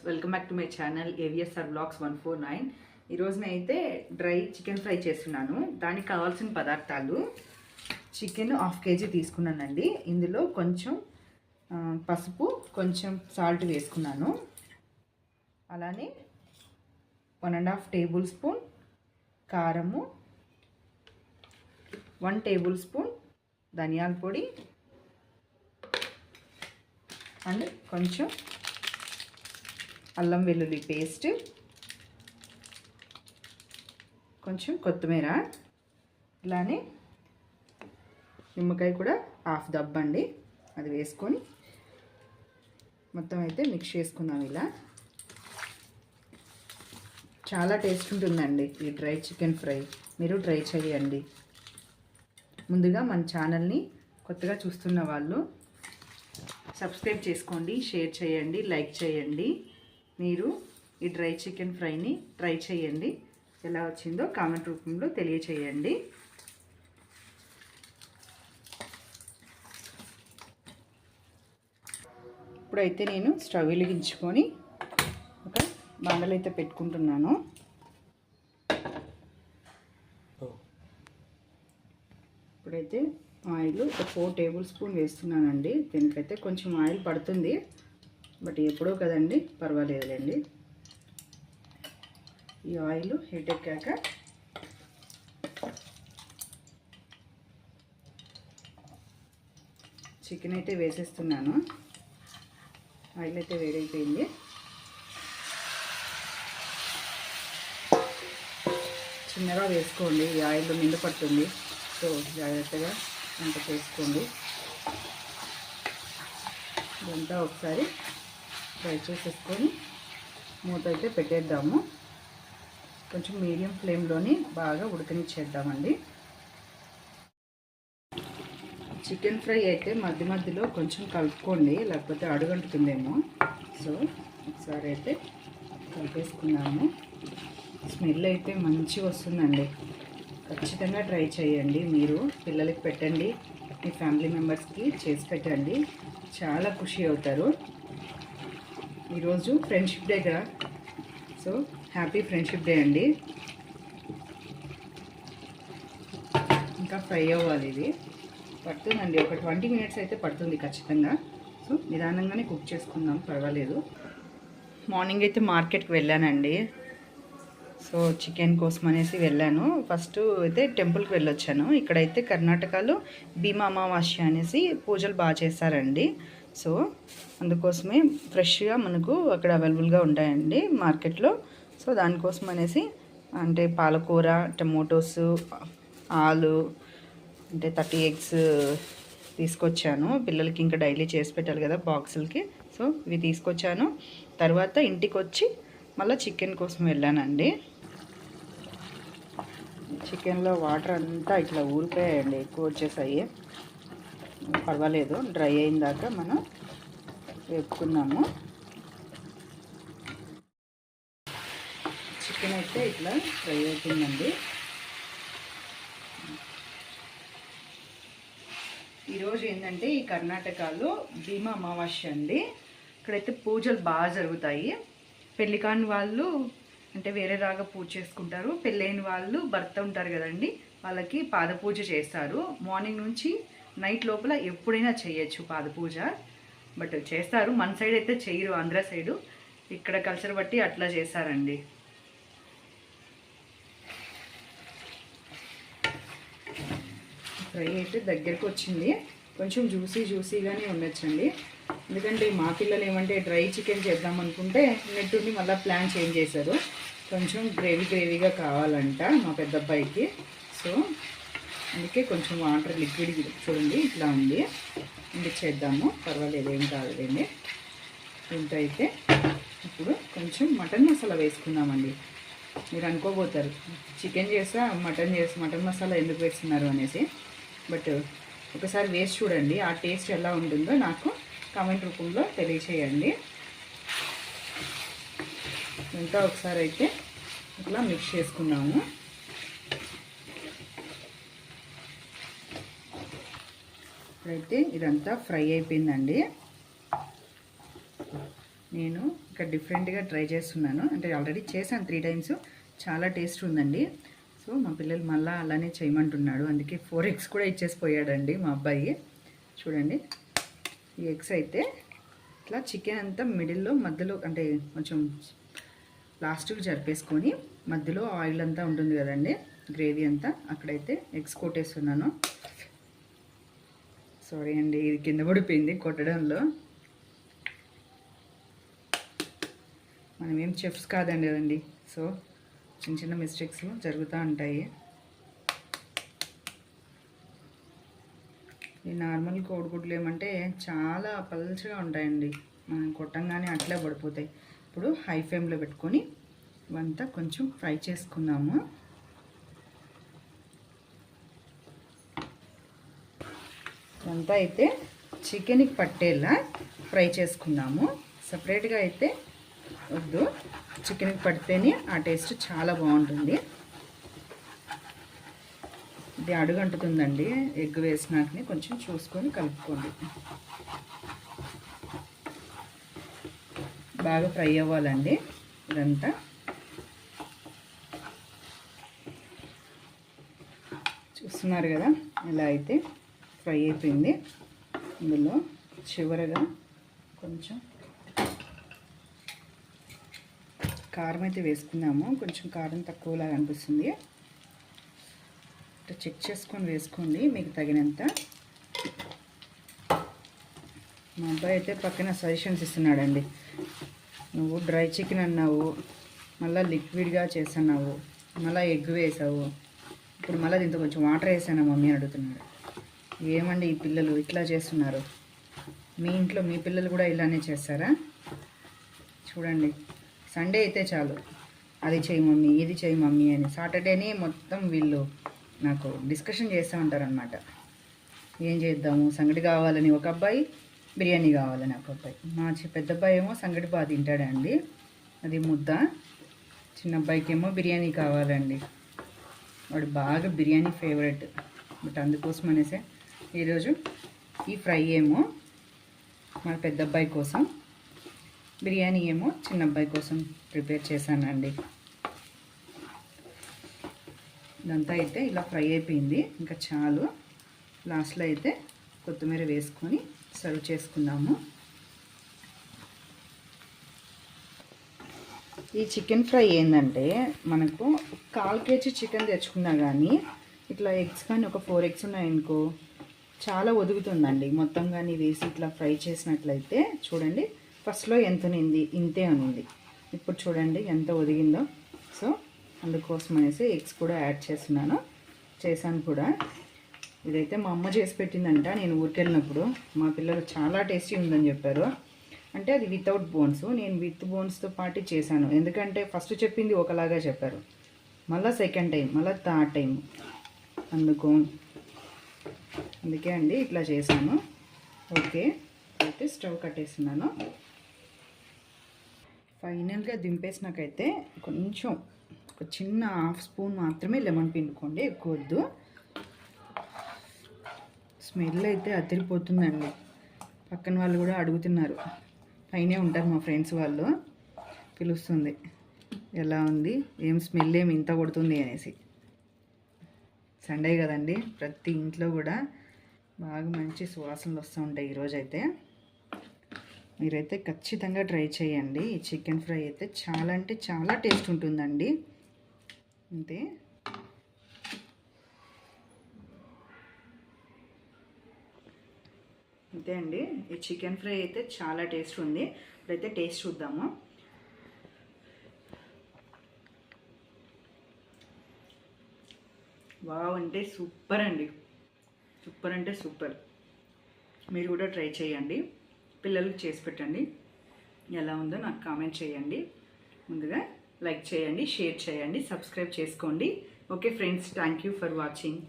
Welcome back to my channel AVSR blogs 149. ఈరోజు నేనైతే dry chicken fry చేస్తున్నాను. దానికి కావాల్సిన పదార్థాలు: చికెన్ 1/2 kg తీసుకున్నానండి. ఇందులో కొంచెం పసుపు, కొంచెం సాల్ట్ వేసుకున్నాను. అలానే 1.5 టేబుల్ స్పూన్ కారము, 1 టేబుల్ స్పూన్ ధనియాల పొడి అండ్ కొంచెం అల్లం వెల్లుల్లి పేస్ట్, కొంచెం కొత్తిమీర, ఇలానే నిమ్మకాయ కూడా 1/2 దబ్బ అండి. అది వేసుకొని మొత్తం అయితే మిక్స్ చేసుకుందాం. ఇలా చాలా టేస్ట్ ఉంటుందండి ఈ డ్రై చికెన్ ఫ్రై. మీరు ట్రై చేయండి. ముందుగా మన ఛానల్ని కొత్తగా చూస్తున్న వాళ్ళు సబ్స్క్రైబ్ చేసుకోండి, షేర్ చేయండి, లైక్ చేయండి. మీరు ఈ డ్రై చికెన్ ఫ్రైని ట్రై చేయండి. ఎలా వచ్చిందో కామెంట్ రూపంలో తెలియచేయండి. ఇప్పుడైతే నేను స్టవ్ వెలిగించుకొని ఒక బాండలు అయితే పెట్టుకుంటున్నాను. ఇప్పుడైతే ఆయిల్ ఒక 4 టేబుల్ స్పూన్ వేస్తున్నానండి. దీనికైతే కొంచెం ఆయిల్ పడుతుంది, బట్ ఎప్పుడో కదండి, పర్వాలేదులేండి. ఈ ఆయిల్ హీట్ ఎక్కాక చికెన్ అయితే వేసేస్తున్నాను. ఆయిల్ అయితే వేడైపోయింది. చిన్నగా వేసుకోండి, ఈ ఆయిల్ నిండు పడుతుంది. సో జాగ్రత్తగా వంట చేసుకోండి. ఇదంతా ఒకసారి ఫ్రై చేసేసుకొని మూత అయితే పెట్టేద్దాము. కొంచెం మీడియం ఫ్లేమ్లోని బాగా ఉడకనిచ్చేద్దామండి. చికెన్ ఫ్రై అయితే మధ్య మధ్యలో కొంచెం కలుపుకోండి, లేకపోతే అడుగంటుతుందేమో. సో ఒకసారి అయితే కలిపేసుకున్నాము. స్మెల్ అయితే మంచిగా వస్తుందండి. ఖచ్చితంగా ట్రై చేయండి. మీరు పిల్లలకి పెట్టండి, మీ ఫ్యామిలీ మెంబర్స్కి చేసి పెట్టండి, చాలా ఖుషి అవుతారు. ఈరోజు ఫ్రెండ్షిప్ డే కదా, సో హ్యాపీ ఫ్రెండ్షిప్ డే అండి. ఇంకా ఫ్రై అవ్వాలి. ఇది పడుతుందండి, ఒక 20 minutes అయితే పడుతుంది ఖచ్చితంగా. సో నిదానంగానే కుక్ చేసుకుందాం, పర్వాలేదు. మార్నింగ్ అయితే మార్కెట్కి వెళ్ళానండి. సో చికెన్ కోసం అనేసి వెళ్ళాను. ఫస్ట్ అయితే టెంపుల్కి వెళ్ళొచ్చాను. ఇక్కడైతే కర్ణాటకలో భీమా అమావాస్య అనేసి పూజలు బాగా చేస్తారండి. సో అందుకోసమే ఫ్రెష్గా మనకు అక్కడ అవైలబుల్గా ఉంటాయండి మార్కెట్లో. సో దానికోసం అనేసి అంటే పాలకూర, టమోటోస్, ఆలు, అంటే 30 eggs తీసుకొచ్చాను. పిల్లలకి ఇంకా డైలీ చేసి పెట్టాలి కదా బాక్సులకి. సో ఇవి తీసుకొచ్చాను. తర్వాత ఇంటికి వచ్చి మళ్ళీ చికెన్ కోసం వెళ్ళానండి. చికెన్లో వాటర్ అంతా ఇట్లా ఊరిపోయాయండి, ఎక్కువ వచ్చేసాయి. పర్వాలేదు, డ్రై అయిన దాకా మనం వేపుకున్నాము. చికెన్ అయితే ఇట్లా ఫ్రై అవుతుందండి. ఈరోజు ఏంటంటే ఈ కర్ణాటకలో భీమా అమావాస్య అండి. ఇక్కడైతే పూజలు బాగా జరుగుతాయి. పెళ్లి కాని వాళ్ళు అంటే వేరే రాగా పూజ చేసుకుంటారు. పెళ్ళైన వాళ్ళు భర్త ఉంటారు కదండి, వాళ్ళకి పాద పూజ చేస్తారు. మార్నింగ్ నుంచి నైట్ లోపల ఎప్పుడైనా చేయొచ్చు పాద పూజ, బట్ చేస్తారు. మన సైడ్ అయితే చేయరు, ఆంధ్ర సైడు. ఇక్కడ కల్చర్ బట్టి అట్లా చేస్తారండి. ఫ్రై అయితే దగ్గరకు వచ్చింది. కొంచెం జ్యూసీగానే ఉండొచ్చండి. ఎందుకంటే మా పిల్లలు ఏమంటే డ్రై చికెన్ చేద్దాం అనుకుంటే నెట్టుండి మళ్ళీ ప్లాన్ చేంజ్ చేశారు. కొంచెం గ్రేవీగా కావాలంట మా పెద్ద అబ్బాయికి. సో అందుకే కొంచెం వాటర్ లిక్విడ్ చూడండి ఇట్లా ఉంది, చేద్దాము, పర్వాలేదు, ఏం కాదులేండి. దీంతో అయితే ఇప్పుడు కొంచెం మటన్ మసాలా వేసుకుందామండి. మీరు అనుకోబోతారు చికెన్ చేస్తా మటన్ మసాలా ఎందుకు వేస్తున్నారు అనేసి, బట్ ఒకసారి వేసి చూడండి, ఆ టేస్ట్ ఎలా ఉంటుందో నాకు కామెంట్ రూపంలో తెలియచేయండి. ఇంకా ఒకసారి అయితే ఇట్లా మిక్స్ చేసుకున్నాము. ఇప్పుడైతే ఇదంతా ఫ్రై అయిపోయిందండి. నేను ఇక్కడ డిఫరెంట్గా ట్రై చేస్తున్నాను. అంటే ఆల్రెడీ చేశాను 3 టైమ్స్, చాలా టేస్ట్ ఉందండి. సో మా పిల్లలు మళ్ళీ అలానే చేయమంటున్నాడు. అందుకే 4 ఎగ్స్ కూడా ఇచ్చేసిపోయాడండి మా అబ్బాయి. చూడండి, ఈ ఎగ్స్ అయితే ఇట్లా చికెన్ అంతా మిడిల్లో మధ్యలో అంటే కొంచెం లాస్ట్కి జరిపేసుకొని మధ్యలో ఆయిల్ అంతా ఉంటుంది కదండి, గ్రేవీ అంతా, అక్కడైతే ఎగ్స్ కొట్టేస్తున్నాను. సారీ అండి, ఇది కింద పడిపోయింది కొట్టడంలో. మనం ఏం చెఫ్స్ కాదండి కదండి, సో చిన్న చిన్న మిస్టేక్స్ జరుగుతూ ఉంటాయి. ఈ నార్మల్ కోడిగుడ్లు ఏమంటే చాలా పల్చగా ఉంటాయండి, మనం కొట్టంగానే అట్లే పడిపోతాయి. ఇప్పుడు హై ఫ్లేమ్లో పెట్టుకొని ఇవంతా కొంచెం ఫ్రై చేసుకుందాము. ఇదంతా అయితే చికెన్కి పట్టేలా ఫ్రై చేసుకుందాము. సపరేట్గా అయితే వద్దు, చికెన్కి పడితేనే ఆ టేస్ట్ చాలా బాగుంటుంది. ఇది అడుగంటుతుందండి, ఎగ్ వేసినాకనే కొంచెం చూసుకొని కలుపుకోండి. బాగా ఫ్రై అవ్వాలండి ఇదంతా. చూస్తున్నారు కదా, ఇలా అయితే ఫ్రై అయిపోయింది. ఇందులో చివరగా కొంచెం కారం అయితే వేసుకుందాము. కొంచెం కారం తక్కువలాగా అనిపిస్తుంది, చెక్ చేసుకొని వేసుకోండి మీకు తగినంత. మా అబ్బాయి అయితే పక్కన సజెషన్స్ ఇస్తున్నాడండి. నువ్వు డ్రై చికెన్ అన్నావు, మళ్ళీ లిక్విడ్గా చేస్తున్నావు, మళ్ళీ ఎగ్ వేసావు, ఇప్పుడు మళ్ళీ దీంతో కొంచెం వాటర్ వేసాను మమ్మీ అని అడుగుతున్నాడు. ఏమండి ఈ పిల్లలు ఇట్లా చేస్తున్నారు? మీ ఇంట్లో మీ పిల్లలు కూడా ఇలానే చేస్తారా? చూడండి, సండే అయితే చాలు అది చేయి మమ్మీ, ఇది చేయి మమ్మీ అని. సాటర్డేనే మొత్తం వీళ్ళు నాకు డిస్కషన్ చేస్తూ ఉంటారనమాట. ఏం చేద్దాము, సంగటి కావాలని ఒక అబ్బాయి, బిర్యానీ కావాలని ఒక అబ్బాయి. మా పెద్ద అబ్బాయి ఏమో సంగటి బాగా తింటాడండి, అది ముద్ద. చిన్న అబ్బాయికి ఏమో బిర్యానీ కావాలండి, వాడు బాగా బిర్యానీ ఫేవరెట్. బట్ అందుకోసం అనేసే ఈరోజు ఈ ఫ్రై ఏమో మా పెద్ద అబ్బాయి కోసం, బిర్యానీ ఏమో చిన్న అబ్బాయి కోసం ప్రిపేర్ చేశానండి. ఇదంతా అయితే ఇలా ఫ్రై అయిపోయింది, ఇంకా చాలు. లాస్ట్లో అయితే కొత్తిమీర వేసుకొని సర్వ్ చేసుకుందాము. ఈ చికెన్ ఫ్రై ఏంటంటే మనకు 1/4 kg చికెన్ తెచ్చుకున్నా కానీ ఇట్లా ఎగ్స్ కానీ ఒక 4 ఎగ్స్ ఉన్నాయనుకో చాలా ఒదుగుతుందండి. మొత్తం కానీ వేసి ఇట్లా ఫ్రై చేసినట్లయితే చూడండి, ఫస్ట్లో ఎంత ఉంది, ఇంతే ఉంది. ఇప్పుడు చూడండి ఎంత ఒదిగిందో. సో అందుకోసం అనేసి ఎగ్స్ కూడా యాడ్ చేశాను కూడా. ఇదైతే మా అమ్మ చేసి పెట్టిందంట, నేను ఊరికెళ్ళినప్పుడు. మా పిల్లలు చాలా టేస్టీ ఉందని చెప్పారు. అంటే అది వితౌట్ బోన్స్, నేను విత్ బోన్స్తో పాటు చేశాను. ఎందుకంటే ఫస్ట్ చెప్పింది ఒకలాగా చెప్పారు, మళ్ళీ సెకండ్ టైం, మళ్ళీ థర్డ్ టైం, అందుకే అండి ఇట్లా చేశాను. ఓకే, అయితే స్టవ్ కట్టేస్తున్నాను. ఫైనల్గా దింపేసినాకైతే కొంచెం ఒక చిన్న 1/2 స్పూన్ మాత్రమే లెమన్ పిండుకోండి, ఎక్కువ వద్దు. స్మెల్ అయితే అదిరిపోతుందండి. పక్కన వాళ్ళు కూడా అడుగుతున్నారు, పైనే ఉంటారు మా ఫ్రెండ్స్ వాళ్ళు, పిలుస్తుంది ఎలా ఉంది, ఏం స్మెల్ ఏమి ఇంత కొడుతుంది అనేసి. సండే కదండి, ప్రతి ఇంట్లో కూడా బాగా మంచి సువాసనలు వస్తూ ఉంటాయి ఈరోజైతే. మీరైతే ఖచ్చితంగా ట్రై చేయండి. ఈ చికెన్ ఫ్రై అయితే చాలా అంటే చాలా టేస్ట్ ఉంటుందండి. అంతే, అంతే అండి. ఈ చికెన్ ఫ్రై అయితే చాలా టేస్ట్ ఉంది. ఇప్పుడైతే టేస్ట్ చూద్దాము. వావ్ అంటే సూపర్ అండి, సూపర్ అంటే సూపర్. మీరు కూడా ట్రై చేయండి, పిల్లలకి చేసి పెట్టండి. ఎలా ఉందో నాకు కామెంట్ చేయండి. ముందుగా లైక్ చేయండి, షేర్ చేయండి, సబ్స్క్రైబ్ చేసుకోండి. Okay friends, thank you for watching.